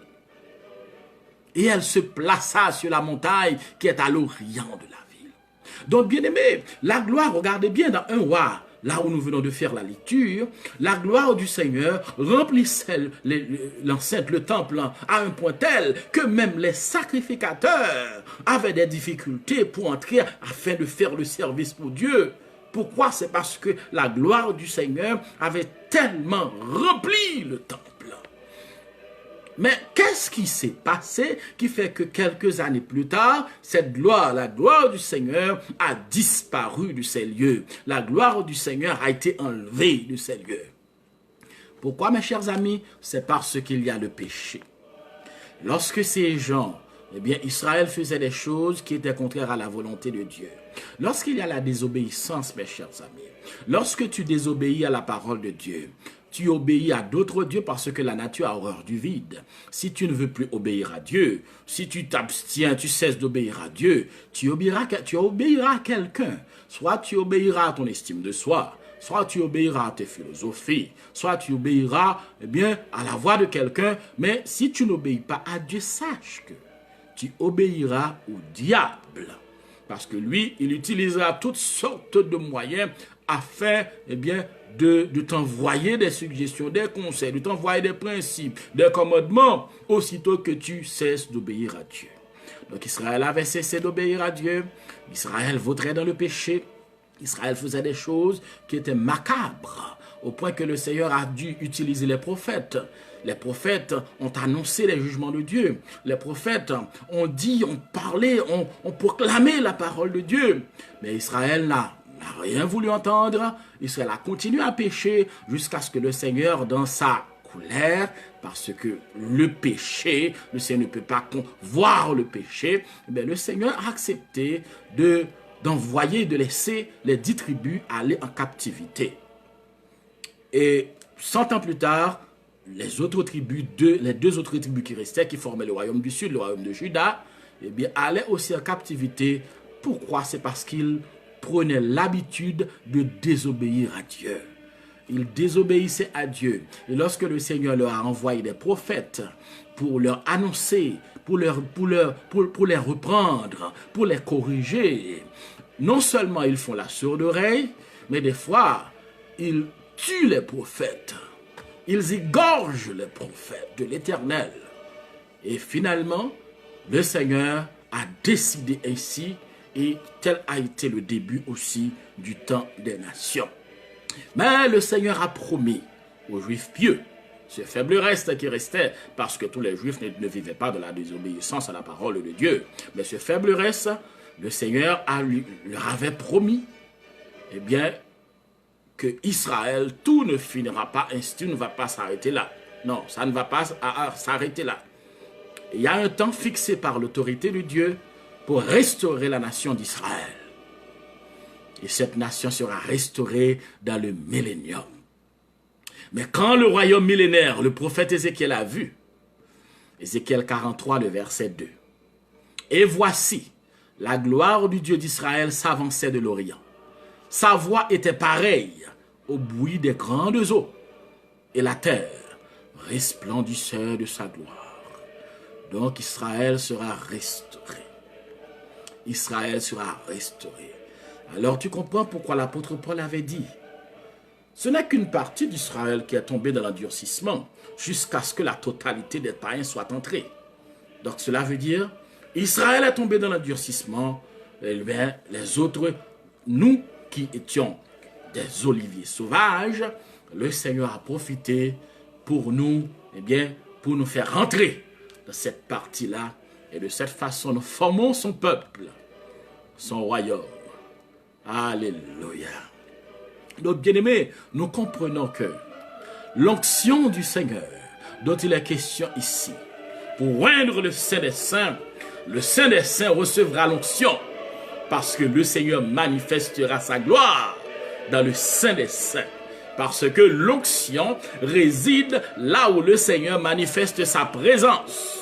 et elle se plaça sur la montagne qui est à l'orient de la ville. » Donc, bien aimé, la gloire, regardez bien dans 1 Roi, là où nous venons de faire la lecture, la gloire du Seigneur remplissait l'enceinte, le temple, à un point tel que même les sacrificateurs avaient des difficultés pour entrer afin de faire le service pour Dieu. Pourquoi? C'est parce que la gloire du Seigneur avait tellement rempli le temple. Mais qu'est-ce qui s'est passé qui fait que quelques années plus tard, cette gloire, la gloire du Seigneur a disparu de ces lieux. La gloire du Seigneur a été enlevée de ces lieux. Pourquoi, mes chers amis? C'est parce qu'il y a le péché. Lorsque ces gens, eh bien, Israël faisait des choses qui étaient contraires à la volonté de Dieu. Lorsqu'il y a la désobéissance, mes chers amis, lorsque tu désobéis à la parole de Dieu, tu obéis à d'autres dieux parce que la nature a horreur du vide. Si tu ne veux plus obéir à Dieu, si tu t'abstiens, tu cesses d'obéir à Dieu, tu obéiras à quelqu'un. Soit tu obéiras à ton estime de soi, soit tu obéiras à tes philosophies, soit tu obéiras, eh bien, à la voix de quelqu'un. Mais si tu n'obéis pas à Dieu, sache que tu obéiras au diable. Parce que lui, il utilisera toutes sortes de moyens afin, eh bien, de t'envoyer des suggestions, des conseils, de t'envoyer des principes, des commandements, aussitôt que tu cesses d'obéir à Dieu. Donc Israël avait cessé d'obéir à Dieu. Israël vaudrait dans le péché. Israël faisait des choses qui étaient macabres, au point que le Seigneur a dû utiliser les prophètes. Les prophètes ont annoncé les jugements de Dieu. Les prophètes ont dit, ont parlé, ont proclamé la parole de Dieu. Mais Israël n'a rien voulu entendre. Israël a continué à pécher jusqu'à ce que le Seigneur, dans sa colère, parce que le péché, le Seigneur ne peut pas voir le péché, mais le Seigneur a accepté d'envoyer, de laisser les 10 tribus aller en captivité. Et 100 ans plus tard, les deux autres tribus qui restaient, qui formaient le royaume du Sud, le royaume de Juda, eh bien, allaient aussi en captivité. Pourquoi? C'est parce qu'ils prenaient l'habitude de désobéir à Dieu. Ils désobéissaient à Dieu. Et lorsque le Seigneur leur a envoyé des prophètes pour leur annoncer, pour les reprendre, pour les corriger, non seulement ils font la sourde oreille, mais des fois, ils tuent les prophètes. Ils égorgent les prophètes de l'Éternel. Et finalement, le Seigneur a décidé ainsi, et tel a été le début aussi du temps des nations. Mais le Seigneur a promis aux Juifs pieux, ce faible reste qui restait, parce que tous les Juifs ne vivaient pas de la désobéissance à la parole de Dieu. Mais ce faible reste, le Seigneur leur avait promis, eh bien, que Israël, tout ne finira pas ainsi, tout ne va pas s'arrêter là. Non, ça ne va pas s'arrêter là. Il y a un temps fixé par l'autorité de Dieu pour restaurer la nation d'Israël. Et cette nation sera restaurée dans le millénium. Mais quand le royaume millénaire, le prophète Ézéchiel a vu, Ézéchiel 43, le verset 2, « Et voici, la gloire du Dieu d'Israël s'avançait de l'Orient. Sa voix était pareille au bruit des grandes eaux, et la terre resplendissait de sa gloire. » Donc Israël sera restauré. Israël sera restauré. Alors tu comprends pourquoi l'apôtre Paul avait dit, ce n'est qu'une partie d'Israël qui est tombée dans l'endurcissement jusqu'à ce que la totalité des païens soit entrée. Donc cela veut dire, Israël est tombé dans l'endurcissement, et bien les autres, nous qui étions des oliviers sauvages, le Seigneur a profité pour nous, eh bien, pour nous faire rentrer dans cette partie-là. Et de cette façon, nous formons son peuple, son royaume. Alléluia. Donc, bien-aimés, nous comprenons que l'onction du Seigneur, dont il est question ici, pour oindre le Saint des Saints recevra l'onction, parce que le Seigneur manifestera sa gloire dans le Saint des Saints. Parce que l'onction réside là où le Seigneur manifeste sa présence.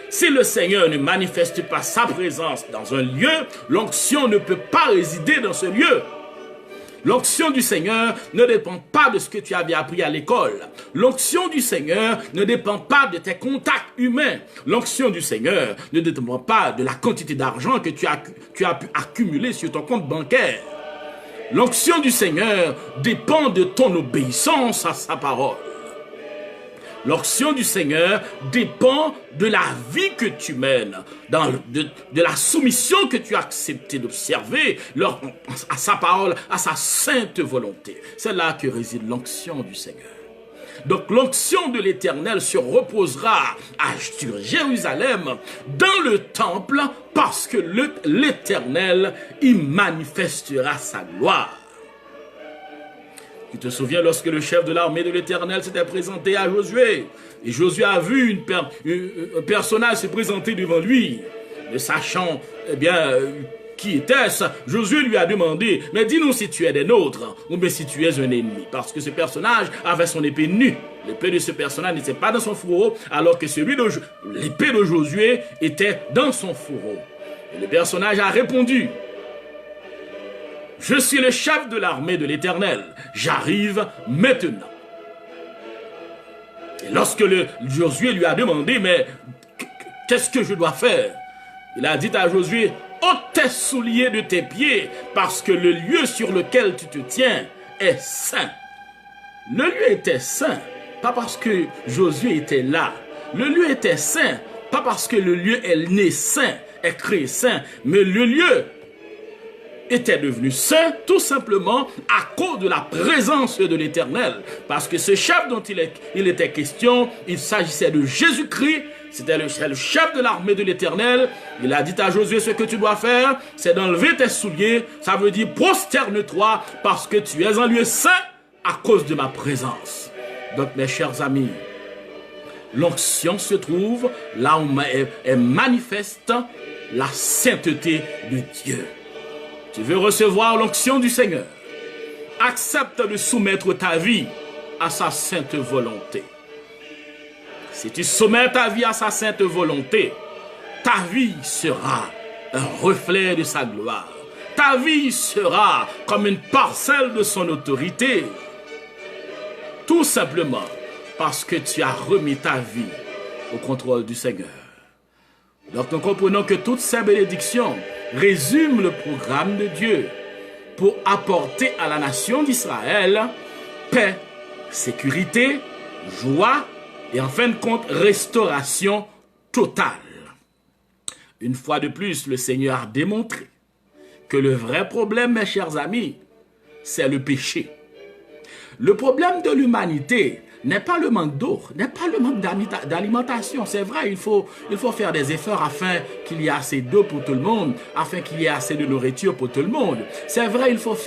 Si le Seigneur ne manifeste pas sa présence dans un lieu, l'onction ne peut pas résider dans ce lieu. L'onction du Seigneur ne dépend pas de ce que tu avais appris à l'école. L'onction du Seigneur ne dépend pas de tes contacts humains. L'onction du Seigneur ne dépend pas de la quantité d'argent que tu as pu accumuler sur ton compte bancaire. L'onction du Seigneur dépend de ton obéissance à sa parole. L'onction du Seigneur dépend de la vie que tu mènes, de la soumission que tu as accepté d'observer à sa parole, à sa sainte volonté. C'est là que réside l'onction du Seigneur. Donc l'onction de l'Éternel se reposera sur Jérusalem dans le temple parce que l'Éternel y manifestera sa gloire. Tu te souviens lorsque le chef de l'armée de l'Éternel s'était présenté à Josué et Josué a vu un personnage se présenter devant lui, ne sachant eh bien qui était-ce? Josué lui a demandé, mais dis-nous si tu es des nôtres ou bien si tu es un ennemi. Parce que ce personnage avait son épée nue. L'épée de ce personnage n'était pas dans son fourreau, alors que l'épée de Josué était dans son fourreau. Et le personnage a répondu, je suis le chef de l'armée de l'Éternel. J'arrive maintenant. Et lorsque Josué lui a demandé, mais qu'est-ce que je dois faire? Il a dit à Josué, ôte tes souliers de tes pieds, parce que le lieu sur lequel tu te tiens est saint. Le lieu était saint, pas parce que Josué était là. Le lieu était saint, pas parce que le lieu est né saint, est créé saint, mais le lieu était devenu saint tout simplement à cause de la présence de l'Éternel. Parce que ce chef dont il était question, il s'agissait de Jésus-Christ. C'était le chef de l'armée de l'Éternel. Il a dit à Josué, ce que tu dois faire, c'est d'enlever tes souliers. Ça veut dire prosterne-toi parce que tu es en lieu saint à cause de ma présence. Donc mes chers amis, l'onction se trouve là où est manifeste la sainteté de Dieu. Tu veux recevoir l'onction du Seigneur, accepte de soumettre ta vie à sa sainte volonté. Si tu soumets ta vie à sa sainte volonté, ta vie sera un reflet de sa gloire. Ta vie sera comme une parcelle de son autorité. Tout simplement parce que tu as remis ta vie au contrôle du Seigneur. Donc nous comprenons que toutes ces bénédictions résument le programme de Dieu pour apporter à la nation d'Israël paix, sécurité, joie et en fin de compte restauration totale. Une fois de plus, le Seigneur a démontré que le vrai problème, mes chers amis, c'est le péché. Le problème de l'humanité n'est pas le manque d'eau, n'est pas le manque d'alimentation. C'est vrai, il faut faire des efforts afin qu'il y ait assez d'eau pour tout le monde, afin qu'il y ait assez de nourriture pour tout le monde. C'est vrai, il faut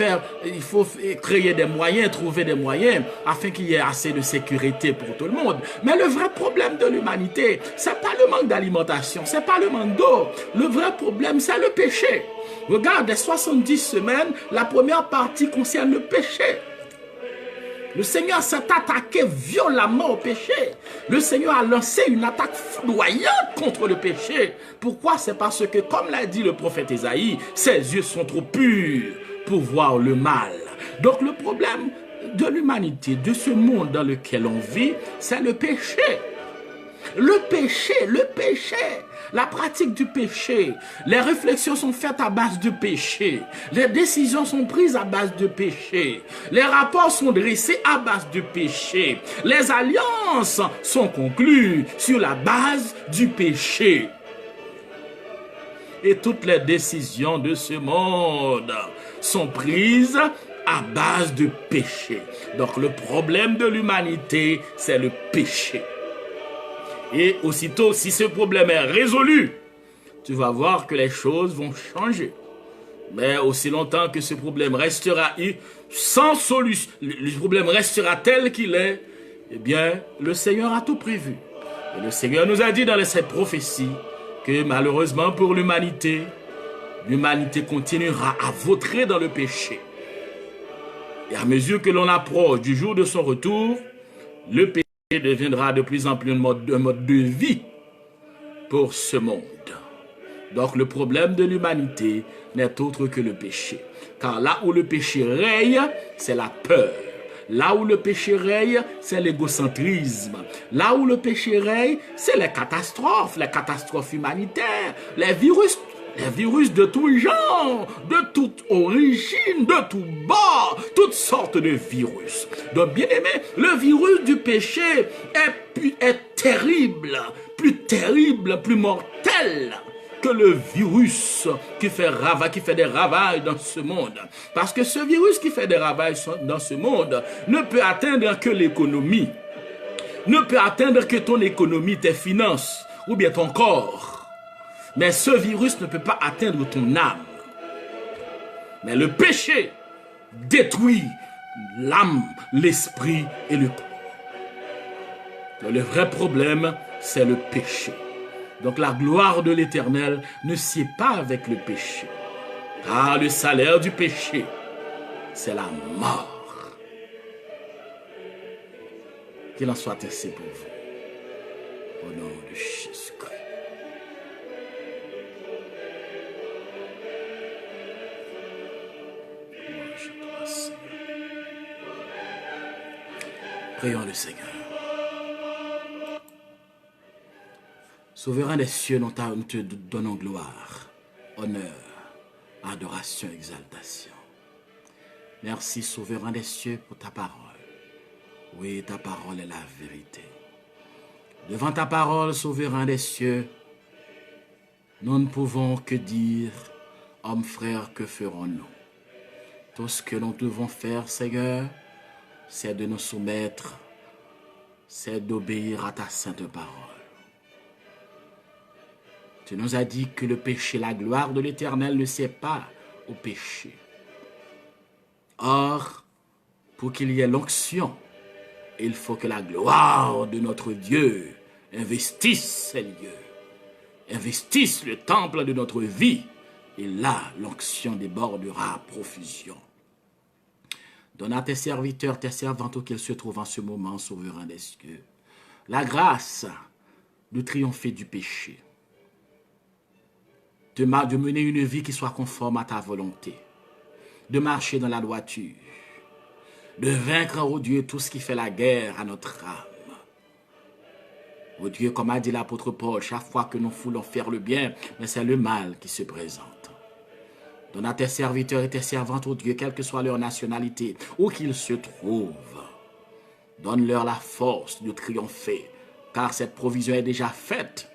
créer des moyens, trouver des moyens, afin qu'il y ait assez de sécurité pour tout le monde. Mais le vrai problème de l'humanité, c'est pas le manque d'alimentation, c'est pas le manque d'eau. Le vrai problème, c'est le péché. Regarde, des 70 semaines, la première partie concerne le péché. Le Seigneur s'est attaqué violemment au péché. Le Seigneur a lancé une attaque foudroyante contre le péché. Pourquoi? C'est parce que, comme l'a dit le prophète Ésaïe, ses yeux sont trop purs pour voir le mal. Donc le problème de l'humanité, de ce monde dans lequel on vit, c'est le péché. Le péché, la pratique du péché. Les réflexions sont faites à base de péché. Les décisions sont prises à base de péché. Les rapports sont dressés à base de péché. Les alliances sont conclues sur la base du péché. Et toutes les décisions de ce monde sont prises à base de péché. Donc le problème de l'humanité, c'est le péché. Et aussitôt, si ce problème est résolu, tu vas voir que les choses vont changer. Mais aussi longtemps que ce problème restera sans solution, le problème restera tel qu'il est, eh bien, le Seigneur a tout prévu. Et le Seigneur nous a dit dans cette prophétie que malheureusement pour l'humanité continuera à vautrer dans le péché. Et à mesure que l'on approche du jour de son retour, le péché deviendra de plus en plus un mode de vie pour ce monde. Donc le problème de l'humanité n'est autre que le péché. Car là où le péché règne, c'est la peur. Là où le péché règne, c'est l'égocentrisme. Là où le péché règne, c'est les catastrophes humanitaires, les virus de tout genre, de toute origine, de tout bord, toutes sortes de virus. Donc, bien aimé, le virus du péché est terrible, plus mortel que le virus qui fait des ravages dans ce monde. Parce que ce virus qui fait des ravages dans ce monde ne peut atteindre que l'économie. ne peut atteindre que ton économie, tes finances ou bien ton corps. Mais ce virus ne peut pas atteindre ton âme. Mais le péché détruit l'âme, l'esprit et le corps. Le vrai problème, c'est le péché. Donc la gloire de l'Éternel ne sied pas avec le péché. Car le salaire du péché, c'est la mort. Qu'il en soit ainsi pour vous. Au nom de Jésus-Christ. Prions le Seigneur. Souverain des cieux, nous te donnons gloire, honneur, adoration, exaltation. Merci, souverain des cieux, pour ta parole. Oui, ta parole est la vérité. Devant ta parole, souverain des cieux, nous ne pouvons que dire, hommes, frères, que ferons-nous? Tout ce que nous devons faire, Seigneur, c'est de nous soumettre, c'est d'obéir à ta sainte parole. Tu nous as dit que le péché, la gloire de l'Éternel ne sied pas au péché. Or, pour qu'il y ait l'onction, il faut que la gloire de notre Dieu investisse ces lieux, investisse le temple de notre vie, et là, l'onction débordera à profusion. Donne à tes serviteurs, tes servantes, où qu'ils se trouvent en ce moment, souverain des cieux, la grâce de triompher du péché, de mener une vie qui soit conforme à ta volonté, de marcher dans la droiture, de vaincre, oh Dieu, tout ce qui fait la guerre à notre âme. Oh Dieu, comme a dit l'apôtre Paul, chaque fois que nous voulons faire le bien, mais c'est le mal qui se présente. Donne à tes serviteurs et tes servantes, oh Dieu, quelle que soit leur nationalité, où qu'ils se trouvent, donne-leur la force de triompher, car cette provision est déjà faite,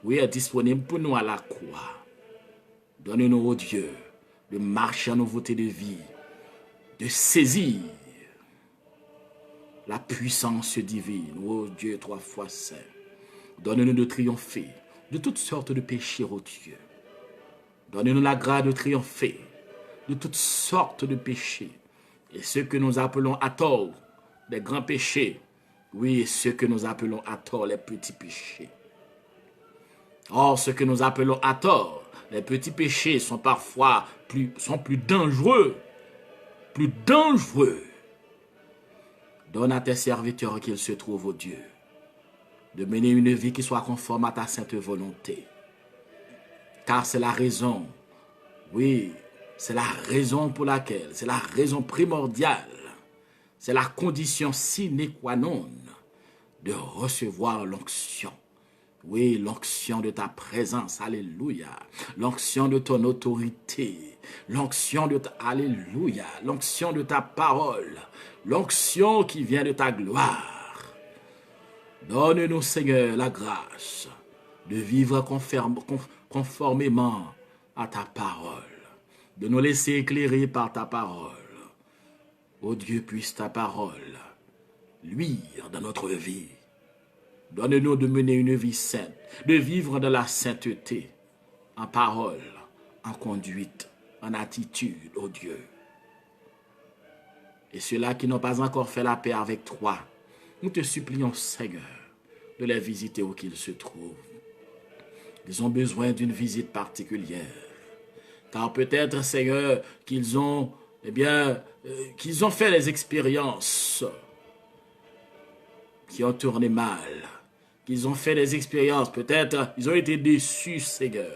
oui, est disponible pour nous à la croix. Donne-nous, oh Dieu, de marcher en nouveauté de vie, de saisir la puissance divine, oh Dieu, 3 fois saint. Donne-nous de triompher de toutes sortes de péchés, oh Dieu. Donne-nous la grâce de triompher de toutes sortes de péchés. Et ceux que nous appelons à tort des grands péchés, oui, et ceux que nous appelons à tort les petits péchés. Or, ce que nous appelons à tort, les petits péchés sont parfois plus dangereux. Plus dangereux. Donne à tes serviteurs qu'ils se trouvent, ô Dieu, de mener une vie qui soit conforme à ta sainte volonté. Car c'est la raison, oui, c'est la raison pour laquelle, c'est la raison primordiale, c'est la condition sine qua non de recevoir l'onction. Oui, l'onction de ta présence, alléluia. L'onction de ton autorité, l'onction de ta, alléluia, l'onction de ta parole, l'onction qui vient de ta gloire. Donne-nous, Seigneur, la grâce de vivre conformément à ta parole, de nous laisser éclairer par ta parole. Ô Dieu, puisse ta parole luire dans notre vie. Donne-nous de mener une vie sainte, de vivre dans la sainteté, en parole, en conduite, en attitude, ô Dieu. Et ceux-là qui n'ont pas encore fait la paix avec toi, nous te supplions, Seigneur, de les visiter où qu'ils se trouvent. Ils ont besoin d'une visite particulière. Car peut-être, Seigneur, qu'ils ont fait les expériences qui ont tourné mal. Qu'ils ont fait des expériences, peut-être ils ont été déçus, Seigneur.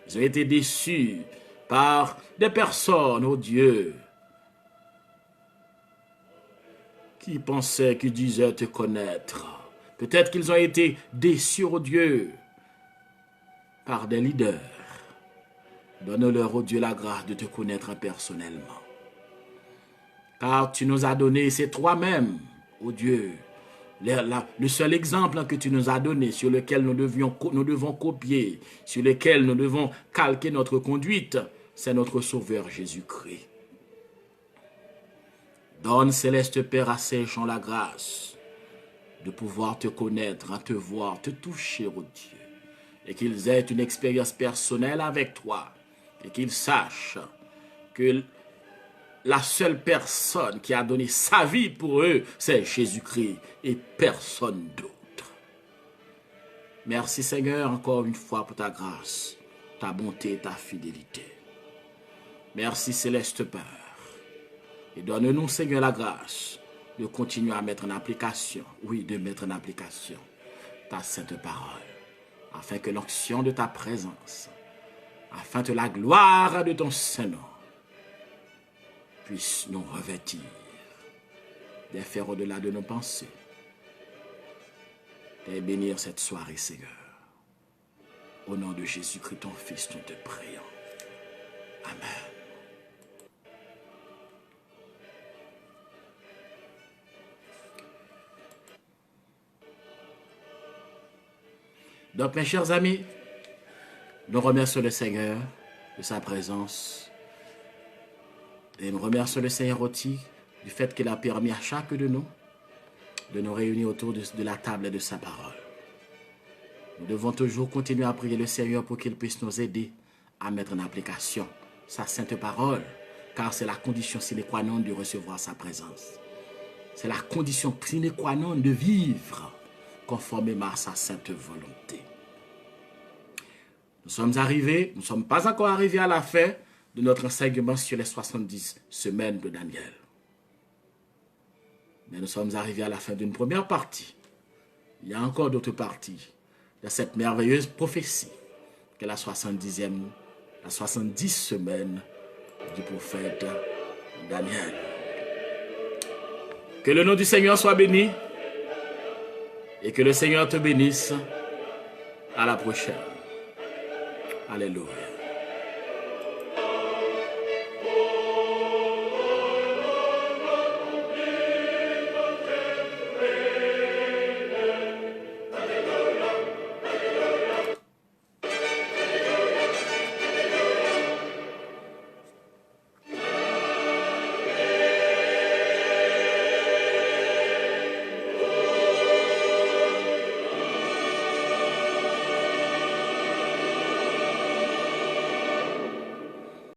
Ils ont été déçus par des personnes, oh Dieu, qui pensaient, qui disaient te connaître. Peut-être qu'ils ont été déçus, oh Dieu, par des leaders. Donne-leur, oh Dieu, la grâce de te connaître personnellement. Car tu nous as donné, c'est toi-même, oh Dieu, le seul exemple que tu nous as donné, sur lequel nous devons copier, sur lequel nous devons calquer notre conduite, c'est notre Sauveur Jésus-Christ. Donne, céleste Père, à ces gens la grâce de pouvoir te connaître, te voir, te toucher, oh Dieu. Et qu'ils aient une expérience personnelle avec toi. Et qu'ils sachent que la seule personne qui a donné sa vie pour eux, c'est Jésus-Christ et personne d'autre. Merci Seigneur encore une fois pour ta grâce, ta bonté et ta fidélité. Merci Céleste Père. Et donne-nous Seigneur la grâce de continuer à mettre en application, oui, de mettre en application ta sainte parole, afin que l'onction de ta présence, afin que la gloire de ton Saint-Nom puisse nous revêtir des faire au-delà de nos pensées et bénir cette soirée, Seigneur. Au nom de Jésus-Christ, ton Fils, nous te prions. Amen. Donc, mes chers amis, nous remercions le Seigneur de sa présence. Et nous remercions le Seigneur aussi du fait qu'il a permis à chacun de nous réunir autour de la table et de sa parole. Nous devons toujours continuer à prier le Seigneur pour qu'il puisse nous aider à mettre en application sa sainte parole, car c'est la condition sine qua non de recevoir sa présence. C'est la condition sine qua non de vivre conformément à sa sainte volonté. Nous sommes ne sommes pas encore arrivés à la fin de notre enseignement sur les 70 semaines de Daniel. Mais nous sommes arrivés à la fin d'une première partie. Il y a encore d'autres parties de cette merveilleuse prophétie que la 70 semaine du prophète Daniel. Que le nom du Seigneur soit béni et que le Seigneur te bénisse. À la prochaine. Alléluia.